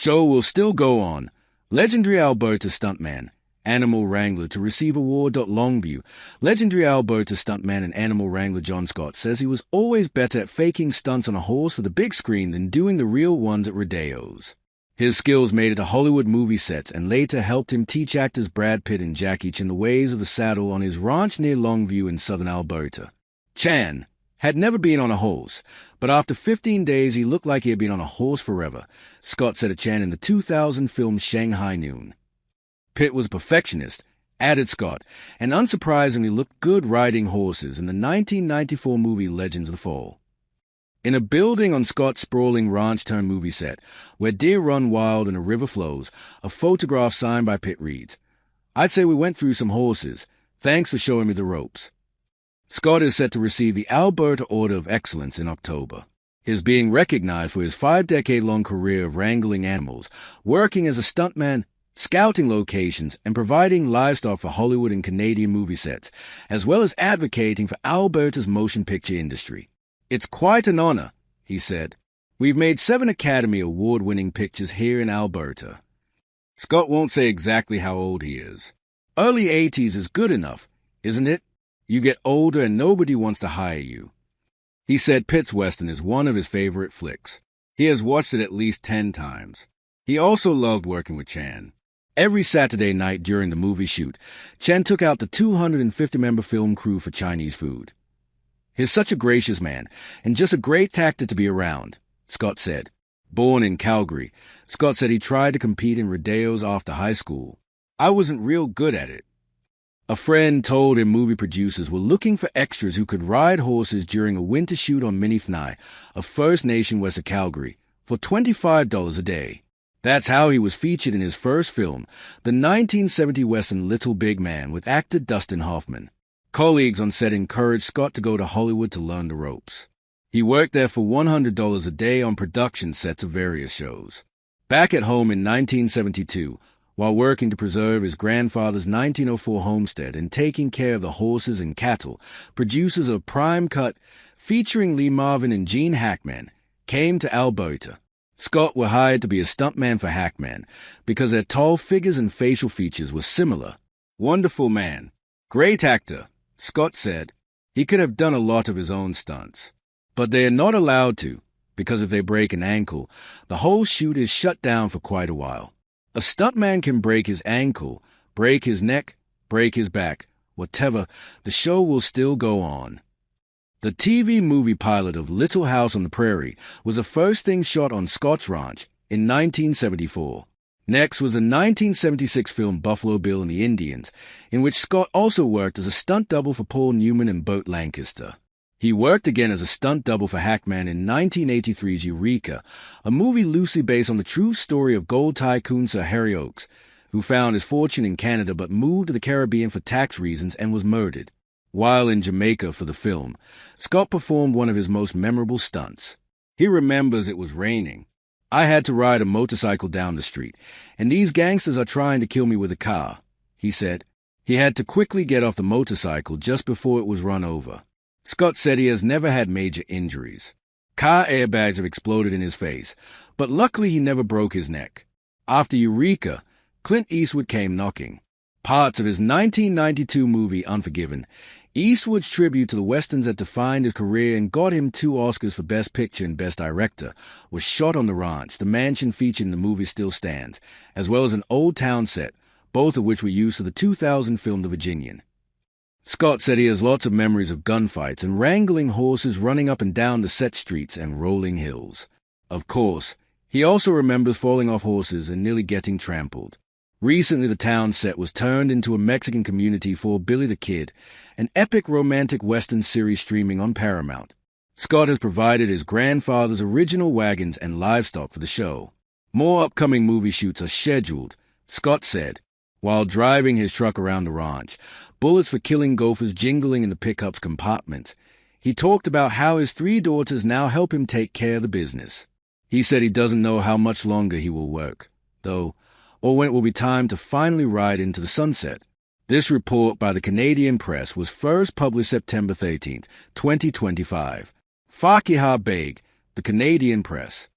Show will still go on. Legendary Alberta stuntman, animal wrangler to receive award. Longview. Legendary Alberta stuntman and animal wrangler John Scott says he was always better at faking stunts on a horse for the big screen than doing the real ones at rodeos. His skills made it to Hollywood movie sets and later helped him teach actors Brad Pitt and Jackie Chan the ways of the saddle on his ranch near Longview in southern Alberta. Chan had never been on a horse, but after 15 days he looked like he had been on a horse forever, Scott said of Chan in the 2000 film Shanghai Noon. Pitt was a perfectionist, added Scott, and unsurprisingly looked good riding horses in the 1994 movie Legends of the Fall. In a building on Scott's sprawling ranch-turned-movie set, where deer run wild and a river flows, a photograph signed by Pitt reads, "I'd say we went through some horses. Thanks for showing me the ropes." Scott is set to receive the Alberta Order of Excellence in October. He is being recognized for his 5-decade-long career of wrangling animals, working as a stuntman, scouting locations, and providing livestock for Hollywood and Canadian movie sets, as well as advocating for Alberta's motion picture industry. "It's quite an honor," he said. "We've made 7 Academy Award-winning pictures here in Alberta." Scott won't say exactly how old he is. Early 80s is good enough, isn't it? You get older and nobody wants to hire you. He said Pitt's Western is one of his favorite flicks. He has watched it at least 10 times. He also loved working with Chan. Every Saturday night during the movie shoot, Chan took out the 250-member film crew for Chinese food. "He's such a gracious man, and just a great actor to be around," Scott said. Born in Calgary, Scott said he tried to compete in rodeos after high school. "I wasn't real good at it." A friend told him movie producers were looking for extras who could ride horses during a winter shoot on Minifni, a First Nation west of Calgary, for $25 a day. That's how he was featured in his first film, the 1970 Western Little Big Man with actor Dustin Hoffman. Colleagues on set encouraged Scott to go to Hollywood to learn the ropes. He worked there for $100 a day on production sets of various shows. Back at home in 1972, while working to preserve his grandfather's 1904 homestead and taking care of the horses and cattle, producers of Prime Cut, featuring Lee Marvin and Gene Hackman, came to Alberta. Scott were hired to be a stuntman for Hackman because their tall figures and facial features were similar. "Wonderful man. Great actor," Scott said. He could have done a lot of his own stunts. But they are not allowed to, because if they break an ankle, the whole shoot is shut down for quite a while. A stuntman can break his ankle, break his neck, break his back, whatever, the show will still go on. The TV movie pilot of Little House on the Prairie was the first thing shot on Scott's ranch in 1974. Next was the 1976 film Buffalo Bill and the Indians, in which Scott also worked as a stunt double for Paul Newman and Burt Lancaster. He worked again as a stunt double for Hackman in 1983's Eureka, a movie loosely based on the true story of gold tycoon Sir Harry Oakes, who found his fortune in Canada but moved to the Caribbean for tax reasons and was murdered. While in Jamaica for the film, Scott performed one of his most memorable stunts. He remembers it was raining. "I had to ride a motorcycle down the street, and these gangsters are trying to kill me with a car," he said. He had to quickly get off the motorcycle just before it was run over. Scott said he has never had major injuries. Car airbags have exploded in his face, but luckily he never broke his neck. After Eureka, Clint Eastwood came knocking. Parts of his 1992 movie Unforgiven, Eastwood's tribute to the westerns that defined his career and got him 2 Oscars for Best Picture and Best Director, was shot on the ranch. The mansion featured in the movie still stands, as well as an old town set, both of which were used for the 2000 film The Virginian. Scott said he has lots of memories of gunfights and wrangling horses running up and down the set streets and rolling hills. Of course, he also remembers falling off horses and nearly getting trampled. Recently, the town set was turned into a Mexican community for Billy the Kid, an epic romantic Western series streaming on Paramount. Scott has provided his grandfather's original wagons and livestock for the show. More upcoming movie shoots are scheduled, Scott said, while driving his truck around the ranch, bullets for killing gophers jingling in the pickup's compartments. He talked about how his 3 daughters now help him take care of the business. He said he doesn't know how much longer he will work, though, or when it will be time to finally ride into the sunset. This report by the Canadian Press was first published September 13, 2025. Fakihar Beg, the Canadian Press.